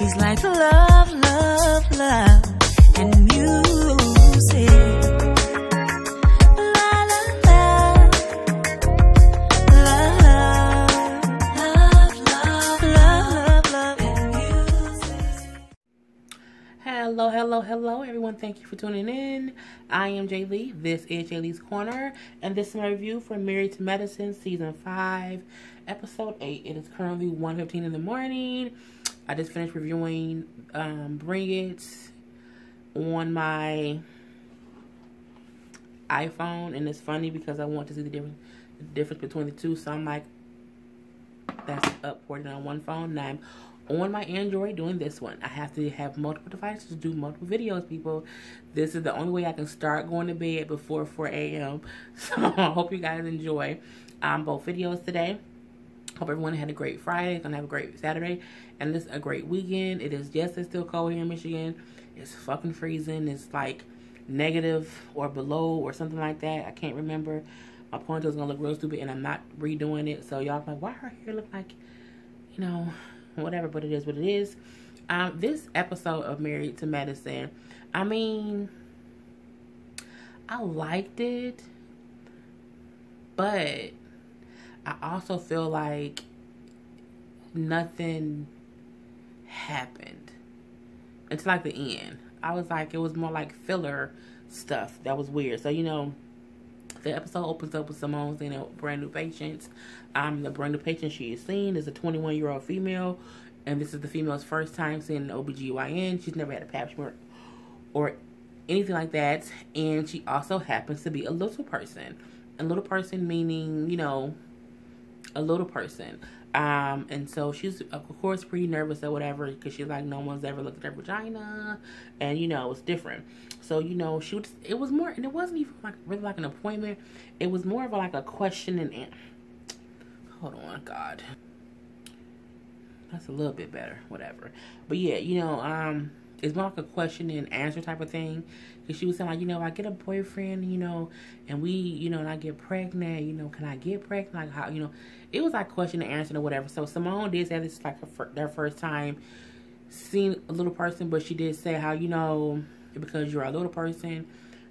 He's like love, love, love, and music. La la la, love, love, love, love, love, and music. Hello, hello, hello, everyone. Thank you for tuning in. I am Jay Lee. This is Jay Lee's Corner, and this is my review for Married to Medicine, Season 5, Episode 8. It is currently 1:15 in the morning. I just finished reviewing Bring It on my iPhone, and it's funny because I want to see the difference between the two, so I'm like, that's uploaded on one phone. Now I'm on my Android doing this one. I have to have multiple devices to do multiple videos, people. This is the only way I can start going to bed before 4 a.m. So I hope you guys enjoy both videos today. Hope everyone had a great Friday. Gonna have a great Saturday, and this is a great weekend. It is, yes, it's still cold here in Michigan. It's fucking freezing. It's like negative or below or something like that. I can't remember. My ponytail's gonna look real stupid, and I'm not redoing it. So y'all like, why her hair look like, you know, whatever, but it is what it is. This episode of Married to Medicine, I mean, I liked it, but I also feel like nothing happened until like the end. I was like, it was more like filler stuff that was weird. So, you know, the episode opens up with Simone seeing a brand new patient. The brand new patient she is seeing is a 21-year-old female, and this is the female's first time seeing an OBGYN. She's never had a pap smear or anything like that, and she also happens to be a little person. A little person meaning, you know, a little person. And so she's, of course, pretty nervous or whatever, because she's like, no one's ever looked at her vagina, and, you know, it's different. So, you know, it was more, and it wasn't even like really like an appointment. It was more of like a question and answer. Hold on, God. That's a little bit better, whatever. But yeah, you know, it's more like a question and answer type of thing. Because she was saying, like, you know, I get a boyfriend, you know, and we, you know, and I get pregnant, you know, can I get pregnant? Like, how, you know, it was like question and answer or whatever. So Simone did say this is like their first time seeing a little person, but she did say how, you know, because you're a little person,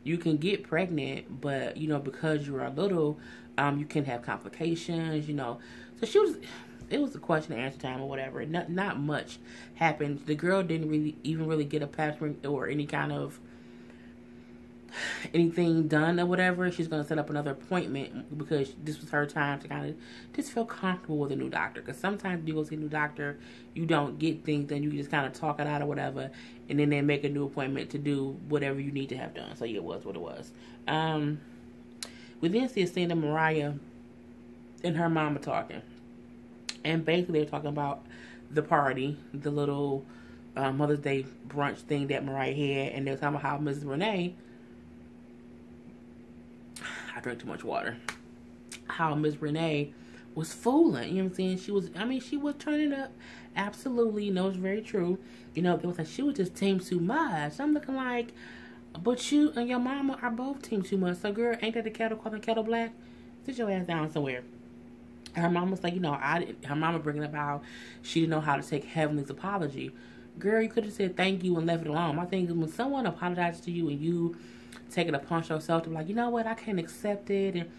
you can get pregnant, but, you know, because you're a little, you can have complications, you know. So it was a question and answer time or whatever. Not much happened. The girl didn't even really get a passport or any kind of anything done or whatever. She's going to set up another appointment because this was her time to kind of just feel comfortable with a new doctor. Because sometimes you go see a new doctor, you don't get things, then you just kind of talk it out or whatever, and then they make a new appointment to do whatever you need to have done. So yeah, it was what it was. We then see a scene of Mariah and her mama talking. And basically they're talking about the party, the little Mother's Day brunch thing that Mariah had. And they're talking about how Mrs. Renee, I drank too much water, how Miss Renee was fooling, you know what I'm saying? She was turning up, absolutely, you know, it's very true. You know, it was like, she was just team too much. I'm looking like, but you and your mama are both team too much. So girl, ain't that the kettle calling kettle black? Sit your ass down somewhere. Her mom was like, you know, her mama bringing up how she didn't know how to take Heavenly's apology. Girl, you could have said thank you and left it alone. My thing is, when someone apologizes to you and you take it upon yourself to be like, you know what, I can't accept it, and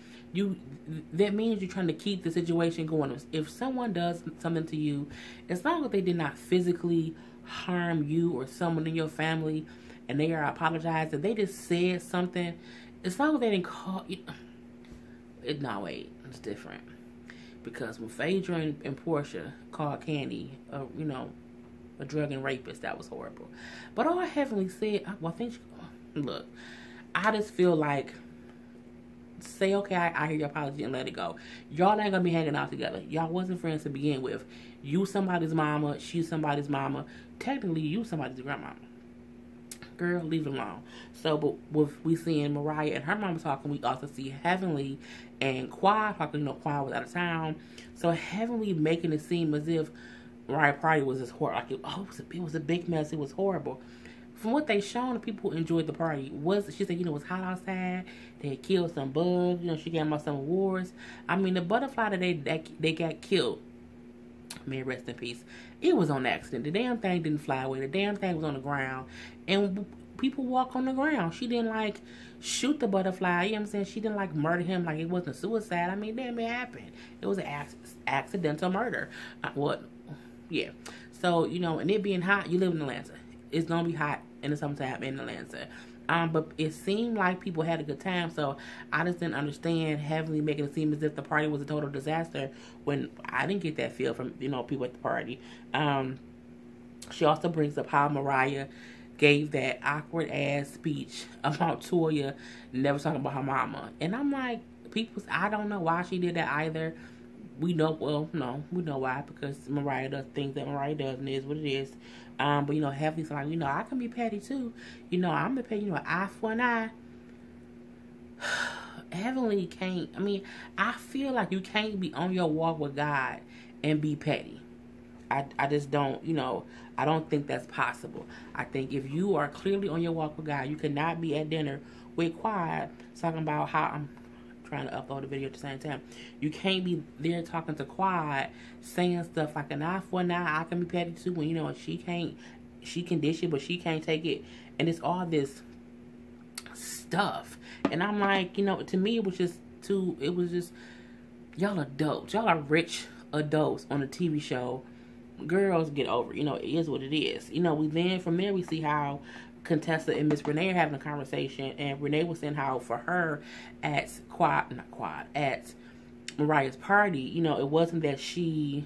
that means you're trying to keep the situation going. If someone does something to you, as long as they did not physically harm you or someone in your family, and they are apologizing, they just said something, as long as they didn't call you, no, wait, it's different. Because when Phaedra and Portia called Candy, you know, a drug and rapist, that was horrible. But all Heavenly said, look, I just feel like, say, okay, I hear your apology and let it go. Y'all ain't gonna be hanging out together. Y'all wasn't friends to begin with. You somebody's mama, she's somebody's mama. Technically, you somebody's grandmama. Girl, leave it alone. So, but with we seeing Mariah and her mama talking, we also see Heavenly and Quad talking. You know, Quad was out of town. So Heavenly making it seem as if Mariah party was just horrible. Like, it was a big mess. It was horrible. From what they shown, the people enjoyed the party. She said, you know, it was hot outside. They had killed some bugs. You know, she gave them some awards. I mean, the butterfly that they got killed may it rest in peace, it was on accident. The damn thing didn't fly away. The damn thing was on the ground. And people walk on the ground. She didn't like shoot the butterfly. You know what I'm saying? She didn't like murder him like it wasn't suicide. I mean, damn, it happened. It was an accidental murder. Yeah. So, you know, and it being hot, you live in Atlanta. It's going to be hot in the summertime in Atlanta. But it seemed like people had a good time, so I just didn't understand heavily making it seem as if the party was a total disaster when I didn't get that feel from, you know, people at the party. She also brings up how Mariah gave that awkward ass speech about Toya never talking about her mama. And I'm like, I don't know why she did that either. We know why, because Mariah does things that Mariah does, and it is what it is. But, you know, Heavenly's like, you know, I can be petty too. You know, I'm the petty, you know, eye for an eye. Heavenly can't, I mean, I feel like you can't be on your walk with God and be petty. I just don't, you know, I don't think that's possible. I think if you are clearly on your walk with God, you cannot be at dinner with Quad talking about how I'm trying to upload a video at the same time. You can't be there talking to Quad saying stuff like an eye for an eye. I can be petty too when, you know, she can dish it, but she can't take it. And it's all this stuff. And I'm like, you know, to me it was just y'all adults. Y'all are rich adults on a TV show. Girls, get over it. You know, it is what it is. You know, from there we see how Contessa and Miss Renee are having a conversation, and Renee was saying how for her at Mariah's party, you know, it wasn't that she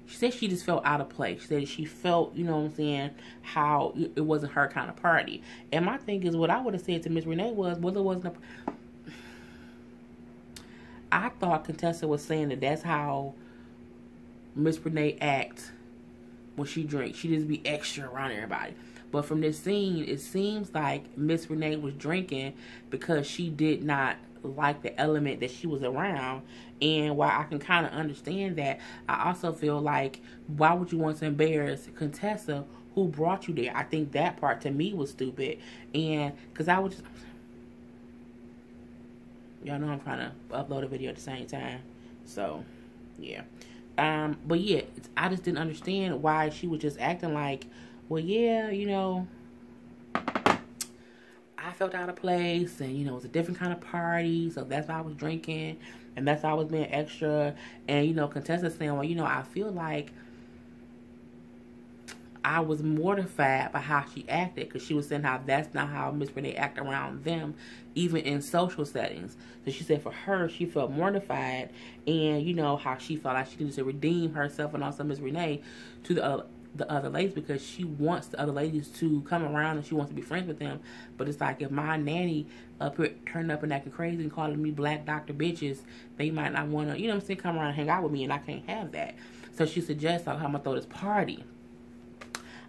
said she just felt out of place. She said she felt, you know what I'm saying, how it wasn't her kind of party. And my thing is, what I would have said to Miss Renee was, well, it wasn't I thought Contessa was saying that that's how Miss Renee acts when she drinks. She just be extra around everybody. But from this scene, it seems like Miss Renee was drinking because she did not like the element that she was around. And while I can kind of understand that, I also feel like, why would you want to embarrass Contessa, who brought you there? I think that part to me was stupid. And because I was just, y'all know I'm trying to upload a video at the same time. So, yeah. But yeah, I just didn't understand why she was just acting like, well, yeah, you know, I felt out of place, and, you know, it was a different kind of party, so that's why I was drinking, and that's why I was being extra. And, you know, Contessa saying, well, you know, I feel like I was mortified by how she acted, because she was saying how that's not how Miss Renee act around them, even in social settings. So she said for her, she felt mortified, and, you know, how she felt like she needed to redeem herself and also Miss Renee to the other ladies, because she wants the other ladies to come around and she wants to be friends with them. But it's like, if my nanny turned up and acting crazy and calling me black doctor bitches, they might not want to, you know what I'm saying, come around and hang out with me, and I can't have that. So she suggests, like, I'm going to throw this party.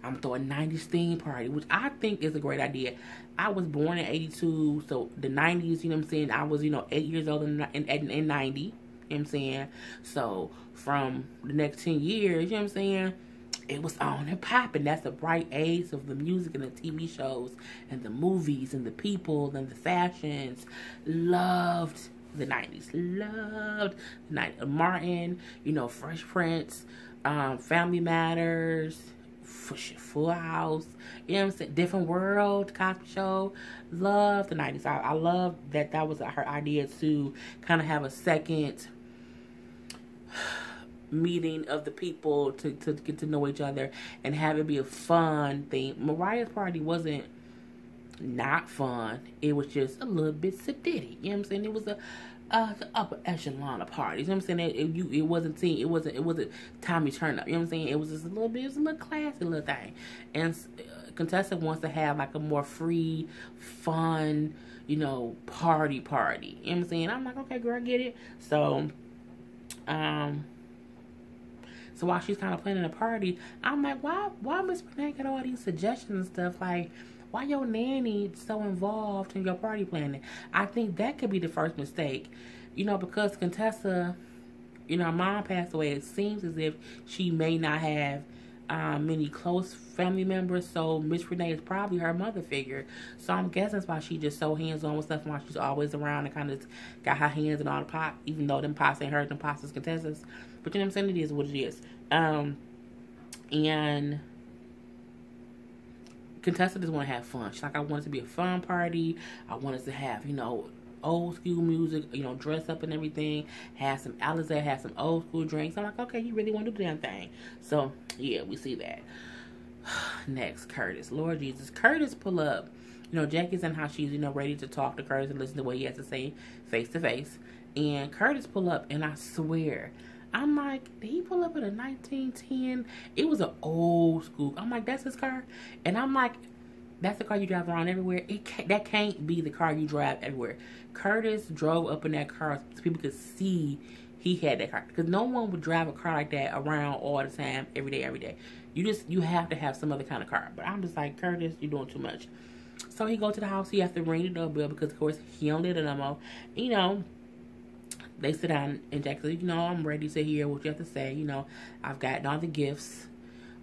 I'm going to throw a 90s theme party, which I think is a great idea. I was born in 82, so the 90s, you know what I'm saying, I was, you know, 8 years old in 90, you know what I'm saying? So from the next 10 years, you know what I'm saying, it was on and popping. That's the bright age of the music and the TV shows and the movies and the people and the fashions. Loved the 90s. Loved the 90s. Martin, you know, Fresh Prince, Family Matters, Full House, you know what I'm saying, Different World, Cosby Show. Loved the 90s. I love that was her idea to kind of have a second meeting of the people to get to know each other and have it be a fun thing. Mariah's party wasn't not fun. It was just a little bit sedity. You know what I'm saying? It was a upper echelon of parties. You know what I'm saying? It wasn't Tommy Turner. You know what I'm saying? It was just a little classy little thing. And Contessa wants to have like a more free, fun, you know, party. You know what I'm saying? I'm like, okay, girl, I get it. So while she's kind of planning a party, I'm like, why Miss Renee got all these suggestions and stuff? Like, why your nanny so involved in your party planning? I think that could be the first mistake. You know, because Contessa, you know, her mom passed away. It seems as if she may not have many close family members, so Miss Renee is probably her mother figure. So I'm guessing that's why she just so hands-on with stuff, and why she's always around and kind of got her hands in all the pot, even though them pots ain't hers, them pots is Contessa's. But you know what I'm saying? It is what it is. And Contessa just want to have fun. She's like, I want it to be a fun party. I want us to have, old school music, dress up and everything. Have some Alizé, have some old school drinks. I'm like, okay, you really want to do the damn thing. So, yeah, we see that. Next, Curtis. Lord Jesus. Curtis pull up. Jackie's in how she's, ready to talk to Curtis and listen to what he has to say face to face. And Curtis pull up, and I swear, I'm like, did he pull up in a 1910? It was an old school. I'm like, that's his car? And I'm like, that's the car you drive around everywhere? That can't be the car you drive everywhere. Curtis drove up in that car so people could see he had that car. Because no one would drive a car like that around all the time, every day. You have to have some other kind of car. But I'm just like, Curtis, you're doing too much. So he go to the house. He has to ring the doorbell because, of course, he don't live there no more. They sit down and Jack says, I'm ready to hear what you have to say. I've gotten all the gifts,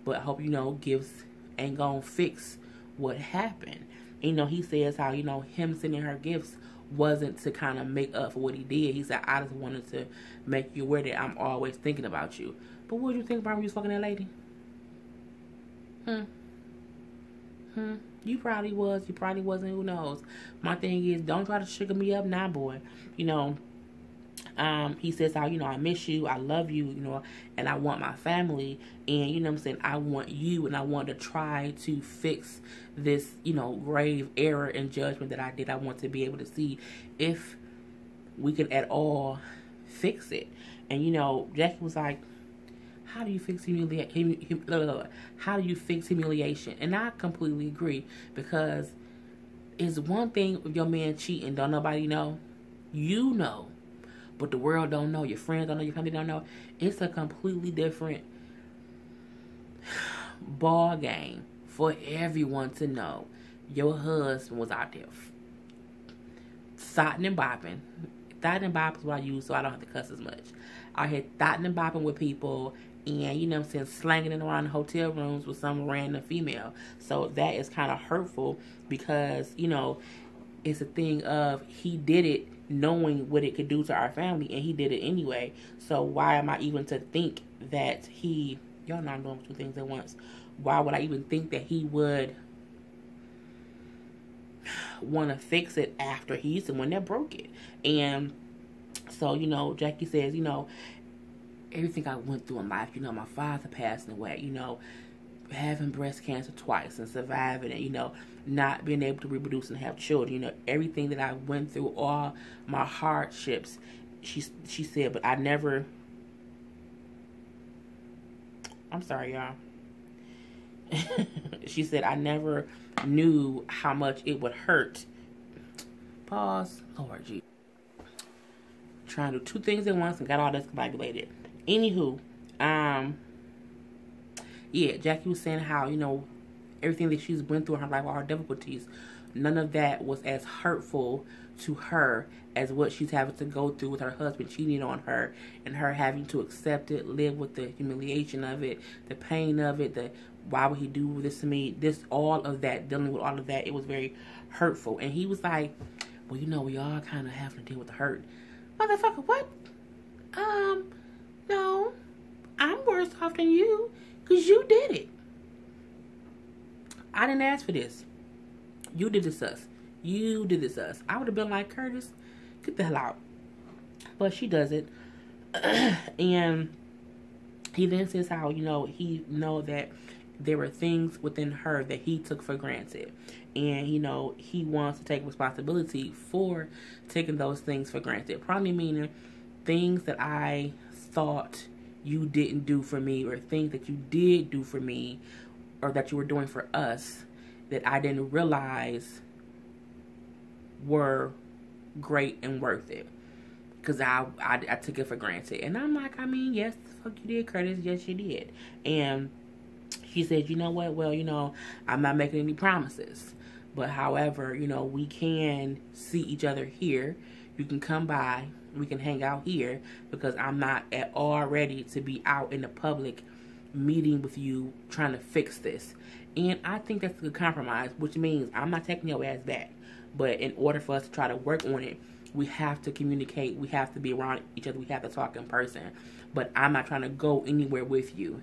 but I hope gifts ain't gonna fix what happened. He says how, him sending her gifts wasn't to kind of make up for what he did. He said, I just wanted to make you aware that I'm always thinking about you. But what did you think about when you was fucking that lady? You probably was. You probably wasn't. Who knows? My thing is, don't try to sugar me up now, boy. He says how, I miss you, I love you, and I want my family, and, I want you, and I want to try to fix this, grave error and judgment that I did. I want to be able to see if we can at all fix it. And, Jackie was like, how do you fix How do you fix humiliation? And I completely agree, because it's one thing if your man cheating, don't nobody know. You know. But the world don't know. Your friends don't know. Your family don't know. It's a completely different ball game for everyone to know. Your husband was out there thotting and bopping. Thotting and bopping is what I use so I don't have to cuss as much. Out here thotting and bopping with people and, slanging it around the hotel rooms with some random female. So that is kind of hurtful because, it's a thing of he did it knowing what it could do to our family, and he did it anyway. So why am I even to think that y'all know I'm doing two things at once. Why would I even think that he would want to fix it after he's the one that broke it? And so, Jackie says, everything I went through in life, my father passing away, having breast cancer twice and surviving it, not being able to reproduce and have children, everything that I went through, all my hardships, she said, but I never, I'm sorry, y'all. She said, I never knew how much it would hurt. Pause. Lord, gee. Trying to do two things at once and got all discombobulated. Anywho, yeah, Jackie was saying how, everything that she's went through in her life, all her difficulties, none of that was as hurtful to her as what she's having to go through with her husband cheating on her and her having to accept it, live with the humiliation of it, the pain of it, the why would he do this to me, all of that, dealing with all of that, it was very hurtful. And he was like, well, we all kind of have to deal with the hurt. Motherfucker, what? No, I'm worse off than you, because you did it. I didn't ask for this. You did this to us. You did this to us. I would have been like, Curtis, get the hell out. But she doesn't. And he then says how, he know that there were things within her that he took for granted. And, he wants to take responsibility for taking those things for granted. Probably meaning things that I thought you didn't do for me, or things that you did do for me, or that you were doing for us that I didn't realize were great and worth it. Because I took it for granted. And I'm like, yes, the fuck you did, Curtis. Yes, you did. And she said, you know what? Well, I'm not making any promises. But however, we can see each other here. You can come by. We can hang out here, because I'm not at all ready to be out in the public meeting with you trying to fix this. And I think that's a good compromise, which means I'm not taking your ass back. But in order for us to try to work on it, we have to communicate. We have to be around each other. We have to talk in person. But I'm not trying to go anywhere with you.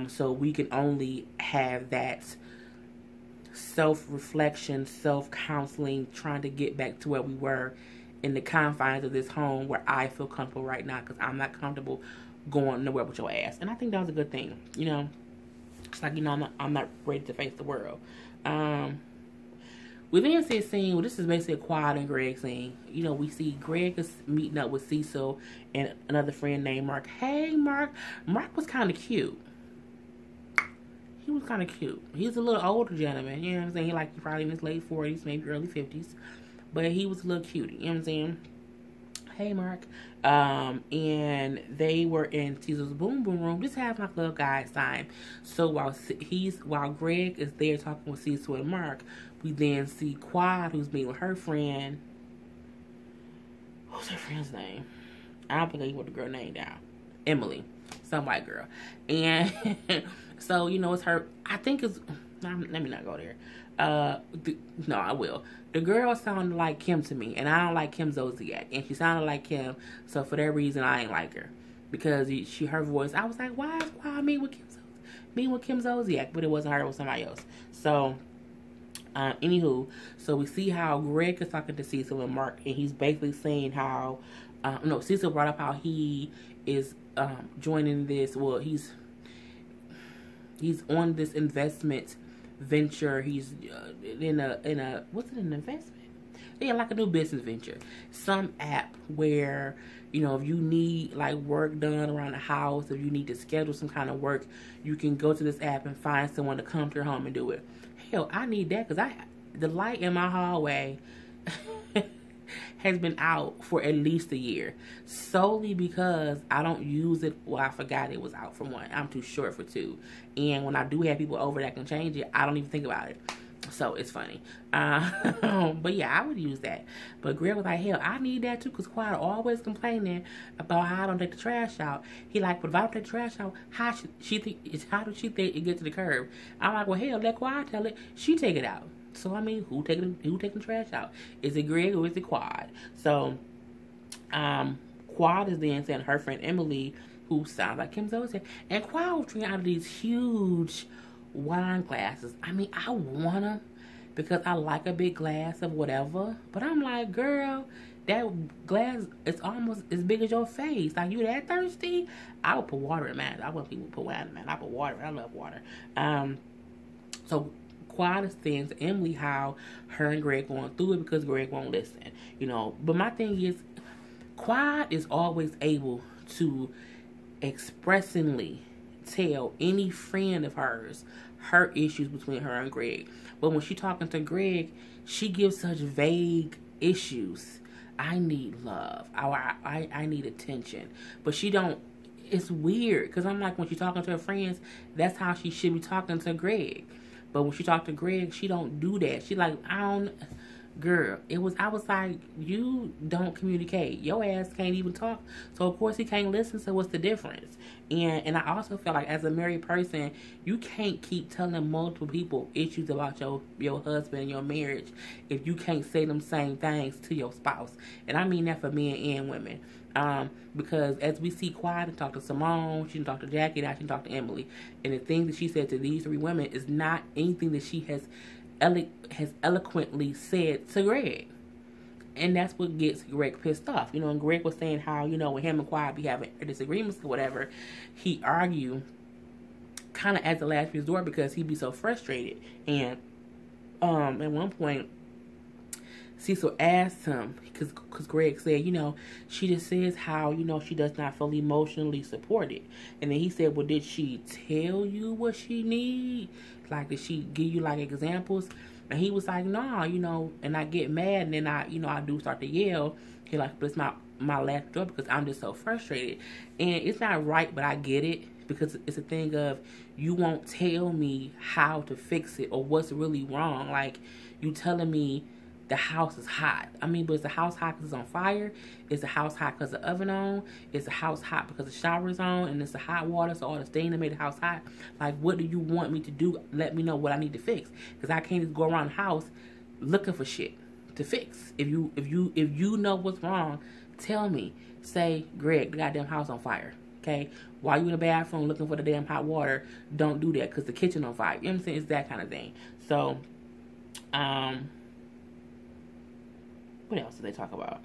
So we can only have that self-reflection, self-counseling, trying to get back to where we were in the confines of this home where I feel comfortable right now, because I'm not comfortable going nowhere with your ass. And I think that was a good thing. You know, it's like, you know, I'm not ready to face the world. We then see a scene, well, this is basically a Quad and Greg scene. You know, we see Greg is meeting up with Cecil and another friend named Mark. Hey, Mark. Mark was kind of cute. He was kind of cute. He's a little older gentleman, you know what I'm saying? He like probably in his late 40s, maybe early 50s. But he was a little cutie, you know what I'm saying? Hey, Mark. And they were in Cecil's boom boom room, just having like a little guy's time. So while Greg is there talking with Cecil and Mark, we then see Quad, who's meeting with her friend. What's her friend's name? I don't think I wrote the girl name down. Emily, some white girl. And so, you know, it's her. I think it's. Let me not go there. No, I will. The girl sounded like Kim to me, and I don't like Kim Zolciak, and she sounded like Kim. So for that reason, I ain't like her, because her voice. I was like, why me with Kim Zolciak? But it wasn't her. It was somebody else. So. Anywho, so we see how Greg is talking to Cecil and Mark, and he's basically saying how, Cecil brought up how he is joining this. Well, he's on this investment venture. He's in a what's it, an investment? Yeah, like a new business venture, some app where, you know, if you need like work done around the house, if you need to schedule some kind of work, you can go to this app and find someone to come to your home and do it. Hell, I need that, because the light in my hallway has been out for at least a year, solely because I don't use it. Well, I forgot it was out for one. I'm too short for two, and when I do have people over that can change it, I don't even think about it. So it's funny. But yeah, I would use that. But Greg was like, hell, I need that too, because Quad always complaining about how I don't take the trash out. He like, but if I don't take the trash out, how does she think it get to the curb? I'm like, well, hell, let Quad tell it. She take it out. So I mean, who taking the trash out? Is it Greg or is it Quad? So Quad is then saying her friend Emily, who sounds like Kim Zolciak, and Quad was drinking out of these huge wine glasses. I mean, I want them because I like a big glass of whatever, but I'm like, girl, that glass is almost as big as your face. Like, you that thirsty? I would put water in mine. I want people to put wine in mine. I put water. I love water. So Quad is saying to Emily how her and Greg going through it because Greg won't listen, you know. But my thing is, Quad is always able to expressingly tell any friend of hers her issues between her and Greg. But when she talking to Greg, she gives such vague issues. I need love. I need attention. But she don't. It's weird, because I'm like, when she's talking to her friends, that's how she should be talking to Greg. But when she talk to Greg, she don't do that. She like, girl, I was like, you don't communicate. Your ass can't even talk. So of course he can't listen. So what's the difference? And I also feel like, as a married person, you can't keep telling multiple people issues about your husband and your marriage if you can't say them same things to your spouse. And I mean that for men and women. Because as we see Quiet and talk to Simone, she can talk to Jackie, now she can talk to Emily. And the things that she said to these three women is not anything that she has eloquently said to Greg. And that's what gets Greg pissed off. You know, and Greg was saying how, you know, when him and Quiet be having disagreements or whatever, he argue kind of as a last resort because he'd be so frustrated. And at one point, Cecil asked him, because Greg said, you know, she just says how, you know, she does not feel emotionally supported. And then he said, well, did she tell you what she need? Like, did she give you, like, examples? And he was like, no, you know, and I get mad, and then I do start to yell. He like, but it's my last resort because I'm just so frustrated. And it's not right, but I get it, because it's a thing of, you won't tell me how to fix it or what's really wrong. Like, you telling me the house is hot. I mean, but is the house hot because it's on fire? Is the house hot because the oven on? Is the house hot because the shower is on and it's the hot water, so all the stain that made the house hot? Like, what do you want me to do? Let me know what I need to fix, because I can't just go around the house looking for shit to fix. If you know what's wrong, tell me. Say, Greg, the goddamn house on fire. Okay? While you in the bathroom looking for the damn hot water, don't do that because the kitchen on fire. You know what I'm saying? It's that kind of thing. So, what else did they talk about?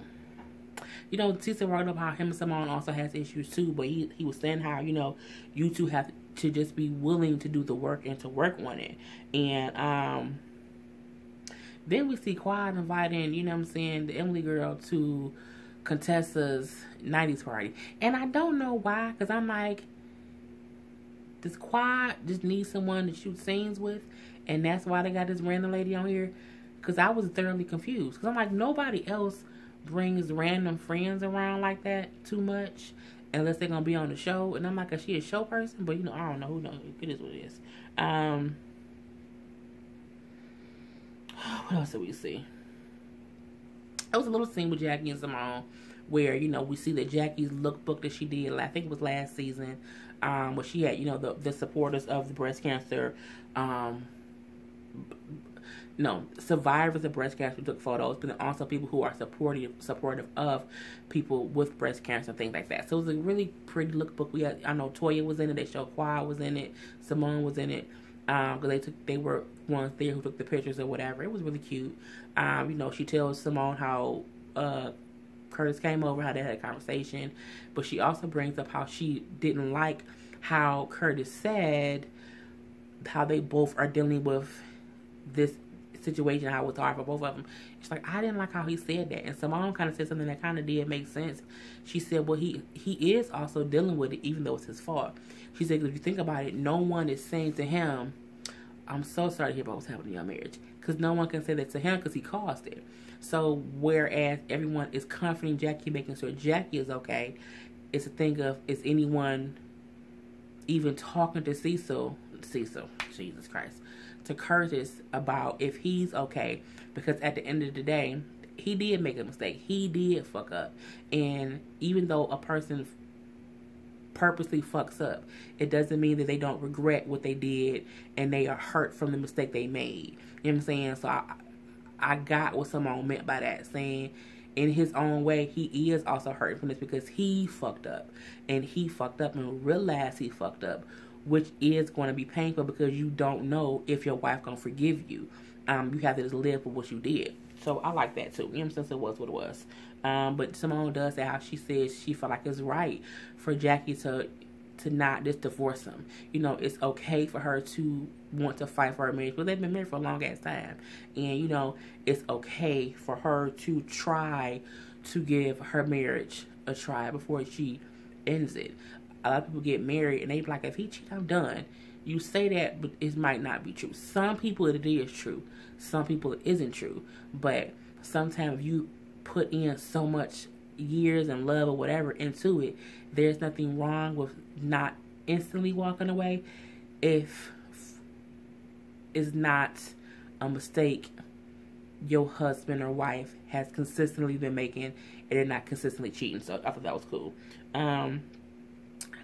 You know, Tisa brought up how him and Simone also has issues too, but he was saying how, you know, you two have to just be willing to do the work and to work on it. And then we see Quad inviting, you know what I'm saying, the Emily girl to Contessa's 90s party. And I don't know why, because I'm like, does Quad just need someone to shoot scenes with? And that's why they got this random lady on here? Because I was thoroughly confused. Because I'm like, nobody else brings random friends around like that too much unless they're going to be on the show. And I'm like, is she a show person? But, you know, I don't know. Who knows? It is what it is. What else did we see? It was a little scene with Jackie and Simone where, you know, we see that Jackie's lookbook that she did, I think it was last season, where she had, you know, the supporters of the breast cancer, survivors of breast cancer who took photos, but then also people who are supportive of people with breast cancer and things like that. So it was a really pretty lookbook. We had, I know Toya was in it, they showed Quad was in it, Simone was in it, because they were ones there who took the pictures or whatever. It was really cute. You know, she tells Simone how Curtis came over, how they had a conversation, but she also brings up how she didn't like how Curtis said how they both are dealing with this situation, how it was hard for both of them. It's like, I didn't like how he said that. And Simone kind of said something that kind of did make sense. She said, well, he is also dealing with it, even though it's his fault. She said, if you think about it, no one is saying to him, I'm so sorry to hear about what's happening in your marriage. Because no one can say that to him because he caused it. So, whereas everyone is comforting Jackie, making sure Jackie is okay, it's a thing of, is anyone even talking to Cecil, Jesus Christ, to Curtis about if he's okay? Because at the end of the day, he did make a mistake. He did fuck up. And even though a person purposely fucks up, it doesn't mean that they don't regret what they did and they are hurt from the mistake they made. You know what I'm saying? So I got what Simone meant by that, saying in his own way, he is also hurting from this because he fucked up. And he fucked up and realized he fucked up, which is going to be painful because you don't know if your wife going to forgive you. You have to just live for what you did. So I like that too. You know what I'm saying? So it was what it was. But Simone does say how she says she felt like it's right for Jackie to not just divorce him. You know, it's okay for her to want to fight for her marriage, but they've been married for a long ass time. And, you know, it's okay for her to try to give her marriage a try before she ends it. A lot of people get married and they be like, if he cheat, I'm done. You say that, but it might not be true. Some people it is true. Some people it isn't true. But sometimes you put in so much years and love or whatever into it, there's nothing wrong with not instantly walking away if it's not a mistake your husband or wife has consistently been making and they're not consistently cheating. So I thought that was cool.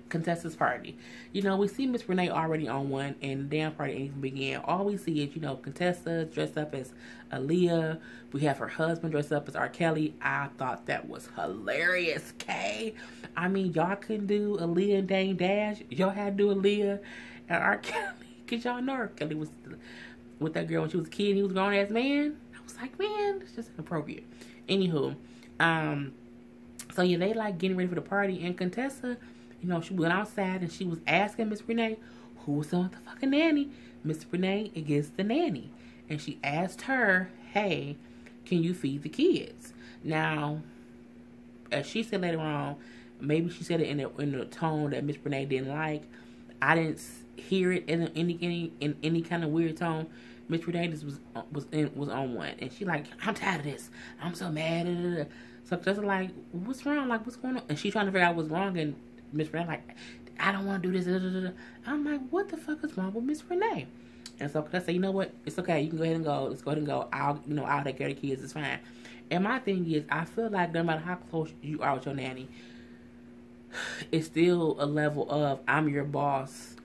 Contessa's party. You know, we see Miss Renee already on one and the damn party ain't even began. All we see is, you know, Contessa dressed up as Aaliyah. We have her husband dressed up as R. Kelly. I thought that was hilarious, Kay. I mean, y'all couldn't do Aaliyah and Dame Dash. Y'all had to do Aaliyah and R. Kelly. Because y'all know R. Kelly was with that girl when she was a kid and he was a grown ass man. I was like, man, it's just inappropriate. Anywho, so yeah, they like getting ready for the party, and Contessa, you know, she went outside and she was asking Miss Renee who was on the fucking nanny. Miss Renee against the nanny. And she asked her, hey, can you feed the kids? Now, as she said later on, maybe she said it in a tone that Miss Renee didn't like. I didn't hear it in any kind of weird tone. Miss Renee just was on one. And she like, I'm tired of this. I'm so mad. So just like, what's wrong? Like, what's going on? And she trying to figure out what's wrong, and Miss Renee like, I don't want to do this. I'm like, what the fuck is wrong with Miss Renee? And so I say, you know what? It's okay. You can go ahead and go. Let's go ahead and go. I'll take care of the kids. It's fine. And my thing is, I feel like no matter how close you are with your nanny, it's still a level of, I'm your boss.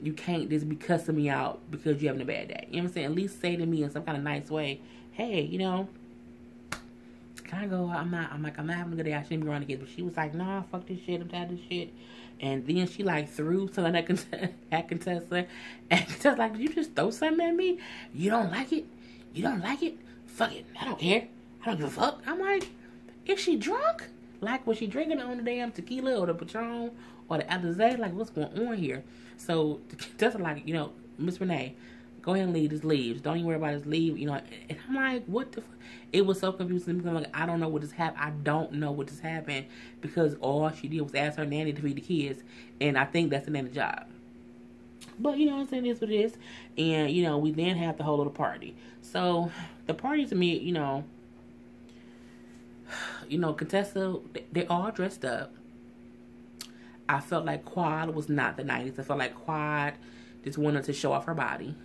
You can't just be cussing me out because you're having a bad day. You know what I'm saying? At least say to me in some kind of nice way, hey, you know, can I go? I'm not having a good day. I shouldn't be around the kids. But she was like, nah, fuck this shit. I'm tired of this shit. And then she like threw something at Contessa. And Contessa like, did you just throw something at me? You don't like it? You don't like it? Fuck it. I don't care. I don't give a fuck. I'm like, is she drunk? Like, was she drinking on the damn tequila or the Patron or the Alizé? Like, what's going on here? So Contessa like, Miss Renee, go ahead and leave. Just leave. Don't even worry about this. Leave. And I'm like, what the fuck? It was so confusing because I'm like, I don't know what just happened. I don't know what just happened because all she did was ask her nanny to feed the kids. And I think that's the nanny job. But, what I'm saying, it is what it is. And, we then have the whole little party. So, the party to me, Contessa, they're all dressed up. I felt like Quad was not the 90s. I felt like Quad just wanted to show off her body.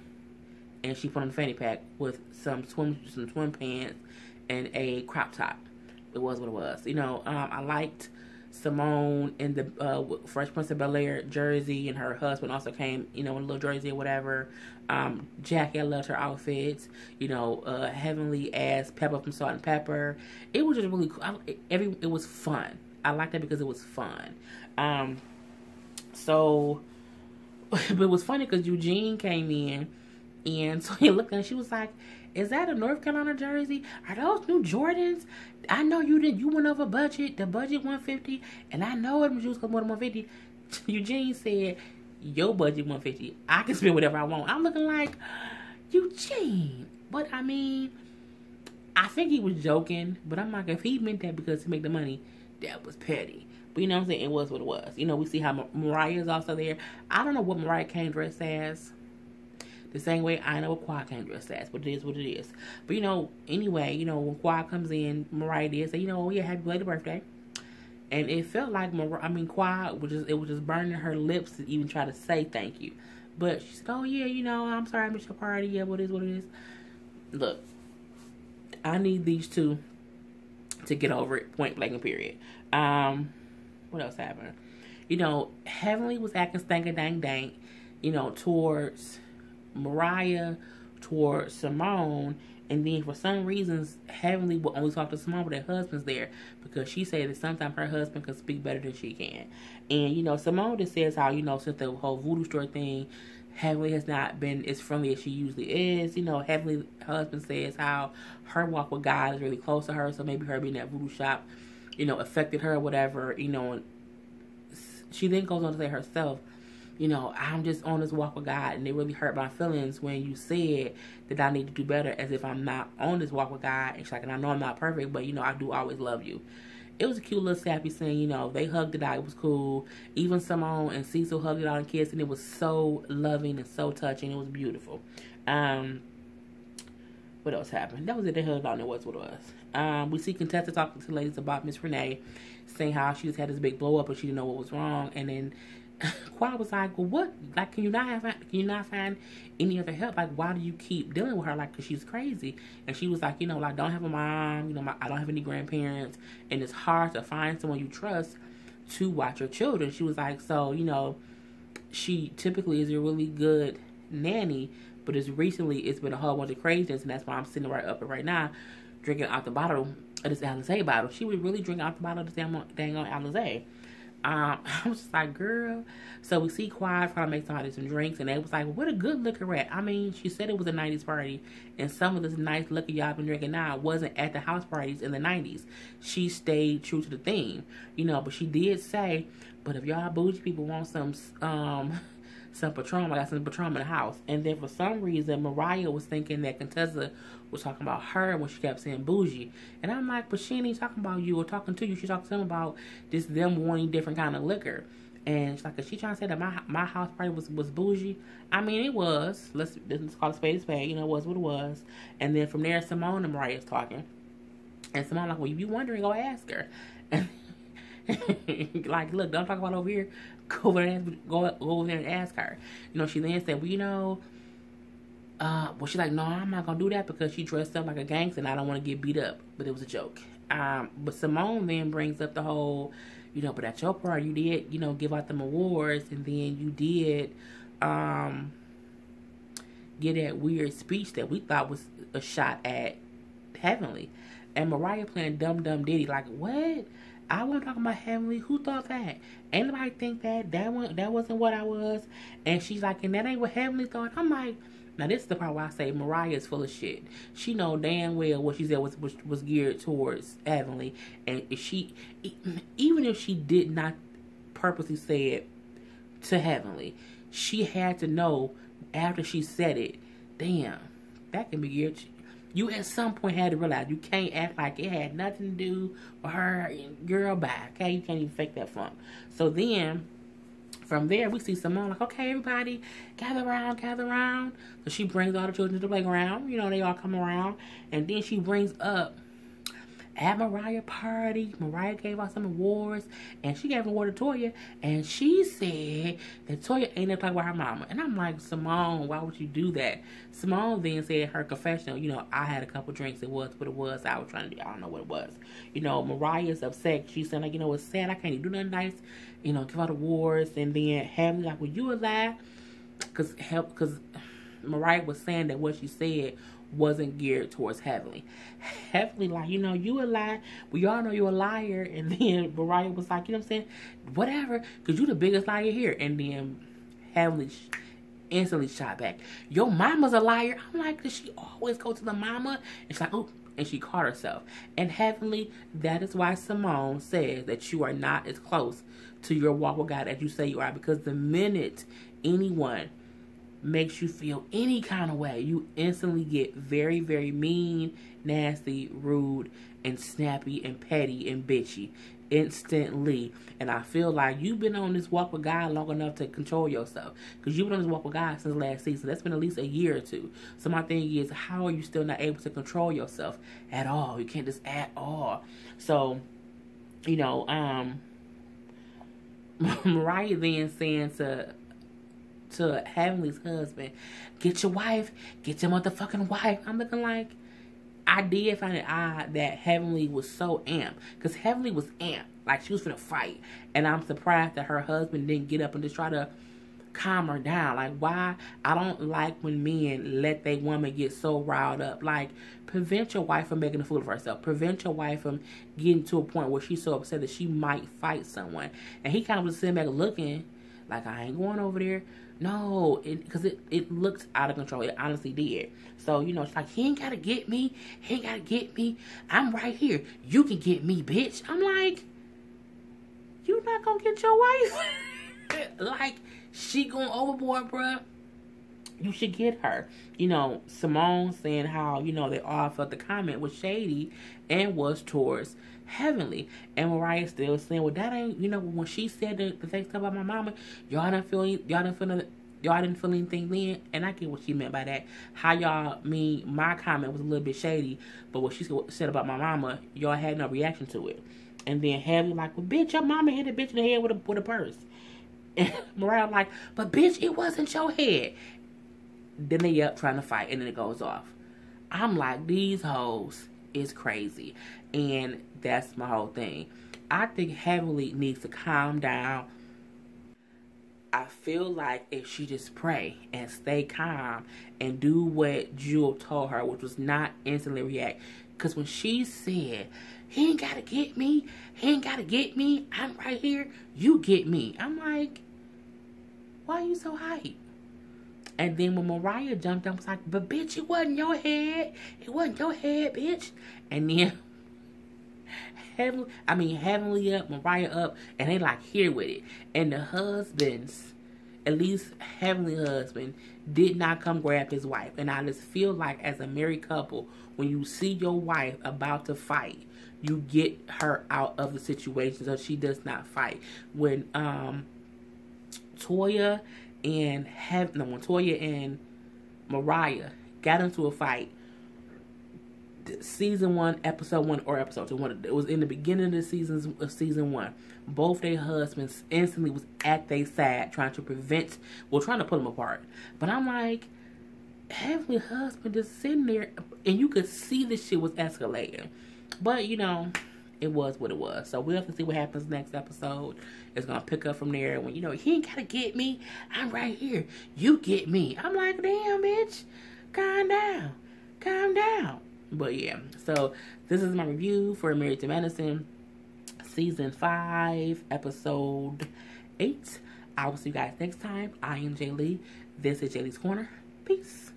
And she put on a fanny pack with some swim pants and a crop top. It was what it was. I liked Simone in the Fresh Prince of Bel-Air jersey, and her husband also came, in a little jersey or whatever. Jackie, I loved her outfits. Heavenly as Pepper from Salt and Pepper. It was just really cool. It was fun. I liked that because it was fun. But it was funny because Eugene came in, and so he looked and she was like, is that a North Carolina jersey? Are those new Jordans? I know you went over budget. The budget $150, and I know it was more than $150. Eugene said, your budget $150. I can spend whatever I want. I'm looking like, Eugene. But I mean, I think he was joking, but I'm like, if he meant that because to make the money, that was petty. But you know what I'm saying? It was what it was. We see how Mariah is also there. I don't know what Mariah came dressed as. The same way I know what Quad came dressed as, but it is what it is. But anyway, when Quad comes in, Mariah did say, yeah, happy belated birthday. And it felt like Quad was just burning her lips to even try to say thank you. But she said, oh yeah, I'm sorry I missed your party. Yeah, what it is. Look, I need these two to get over it, point blank and period. What else happened? Heavenly was acting stank-a-dang-dang, towards Mariah, towards Simone, and then for some reasons Heavenly will only talk to Simone but her husband's there because she said that sometimes her husband can speak better than she can. And Simone just says how since the whole voodoo store thing, Heavenly has not been as friendly as she usually is. Heavenly husband says how her walk with God is really close to her, so maybe her being at voodoo shop affected her or whatever. And she then goes on to say herself, I'm just on this walk with God, and it really hurt my feelings when you said that I need to do better, as if I'm not on this walk with God. And she's like, and I know I'm not perfect, but I do always love you. It was a cute little sappy scene. They hugged it out. It was cool. Even Simone and Cecil hugged it out and kissed, and it was so loving and so touching. It was beautiful. What else happened? That was it. They hugged out, and it was what it was. We see Contessa talking to the ladies about Miss Renee, saying how she just had this big blow up, and she didn't know what was wrong, and then Quad was like, well, what? Like, can you not find any other help? Like, why do you keep dealing with her? Like, because she's crazy. And she was like, I don't have a mom. I don't have any grandparents. And it's hard to find someone you trust to watch your children. She was like, so, she typically is a really good nanny, but it's been a whole bunch of craziness, and that's why I'm sitting right up right now, drinking out the bottle of this Alizé bottle. She would really drink out the bottle of this dang on Alizé. I was just like, girl. So we see Quad trying to make somebody some drinks, and they was like, what a good liquor at. She said it was a 90s party, and some of this nice liquor y'all been drinking now wasn't at the house parties in the 90s. She stayed true to the theme, but she did say, but if y'all bougie people want some Patron, I got some Patron in the house. And then for some reason, Mariah was thinking that Contessa was talking about her when she kept saying bougie. And I'm like, but she ain't talking about you or talking to you. She talking to them about just them wanting different kind of liquor. And she's like, is she trying to say that my house party was bougie? It was. Let's call it spade a spade. It was what it was. And then from there, Simone and Mariah is talking. And Simone like, well, if you're wondering, go ask her. And like, look, don't talk about over here. Go over there and ask her. She then said, well, she's like, no, I'm not gonna do that because she dressed up like a gangster and I don't want to get beat up. But it was a joke. But Simone then brings up the whole, but at your party you did, give out them awards, and then you did get that weird speech that we thought was a shot at Heavenly. And Mariah playing Dumb Dumb Diddy. Like, what? I wasn't talking about Heavenly. Who thought that? Ain't nobody think that. That wasn't what I was. And she's like, and that ain't what Heavenly thought. I'm like, now this is the part where I say Mariah is full of shit. She know damn well what she said was geared towards Heavenly. And if she, even if she did not purposely say it to Heavenly, she had to know after she said it, damn, that can be geared. You at some point had to realize you can't act like it had nothing to do with her. Girl, bye. Okay, you can't even fake that funk. So then, from there, we see Simone like, okay, everybody, gather around. So she brings all the children to the playground. You know, they all come around. And then she brings up, at Mariah party, Mariah gave out some awards, and she gave an award to Toya, and she said that Toya ain't never talking about her mama. And I'm like, Simone, why would you do that? Simone then said her confessional, you know, I had a couple drinks, it was what it was, I was trying to do, I don't know what it was. You know, Mariah's upset, she said, like, you know, it's sad, I can't even do nothing nice, you know, give out awards, and then Heavenly like, well, you a lie, because Mariah was saying that what she said wasn't geared towards Heavenly. Heavenly like, you know, you a lie. We all know you're a liar. And then Mariah was like, you know what I'm saying? Whatever, because you the biggest liar here. And then Heavenly instantly shot back, your mama's a liar. I'm like, does she always go to the mama? And she's like, oh, and she caught herself. And Heavenly, that is why Simone says that you are not as close to your walk with God as you say you are. Because the minute anyone makes you feel any kind of way, you instantly get very, very mean, nasty, rude, and snappy, and petty, and bitchy. Instantly. And I feel like you've been on this walk with God long enough to control yourself. Because you've been on this walk with God since last season. That's been at least a year or two. So my thing is, how are you still not able to control yourself at all? You can't just at all. So, you know, Mariah then saying to Heavenly's husband, get your wife, get your motherfucking wife. I'm looking like, I did find it odd that Heavenly was so amped. Because Heavenly was amped. Like she was finna fight. And I'm surprised that her husband didn't get up and just try to calm her down. Like, why? I don't like when men let their woman get so riled up. Like, prevent your wife from making a fool of herself. Prevent your wife from getting to a point where she's so upset that she might fight someone. And he kind of was sitting back looking like, I ain't going over there. No, because it looked out of control. It honestly did. So, you know, it's like, he ain't got to get me. He ain't got to get me. I'm right here. You can get me, bitch. I'm like, you not going to get your wife? Like, she going overboard, bruh. You should get her. You know, Simone saying how, you know, they all felt the comment was shady and was towards Heavenly. And Mariah still saying, well, that ain't, you know, when she said the thing stuff about my mama, y'all didn't feel anything then. And I get what she meant by that. How y'all mean my comment was a little bit shady, but what she said about my mama, y'all had no reaction to it. And then Heavenly like, well, bitch, your mama hit a bitch in the head with a purse. And Mariah like, but bitch, it wasn't your head. Then they up trying to fight, and then it goes off. I'm like, these hoes is crazy. And that's my whole thing. I think Heavenly needs to calm down. I feel like if she just pray and stay calm and do what Jewel told her, which was not instantly react. Because when she said, he ain't got to get me. He ain't got to get me. I'm right here. You get me. I'm like, why are you so hyped? And then when Mariah jumped up, was like, but bitch, it wasn't your head. It wasn't your head, bitch. And then Heavenly up, Mariah up, and they like here with it. And the husbands, at least Heavenly husband, did not come grab his wife. And I just feel like as a married couple, when you see your wife about to fight, you get her out of the situation so she does not fight. When Toya and Mariah got into a fight, season 1, episode 1, or episode 2. It was in the beginning of the season 1. Both their husbands instantly was at their side trying to pull them apart. But I'm like, Heavenly husband just sitting there, and you could see this shit was escalating. But, you know, it was what it was. So we'll have to see what happens next episode. It's going to pick up from there. When, you know, he ain't got to get me. I'm right here. You get me. I'm like, damn, bitch. Calm down. Calm down. But yeah, so this is my review for Married to Medicine, season 5, episode 8. I will see you guys next time. I am Jay Lee. This is Jay Lee's Corner. Peace.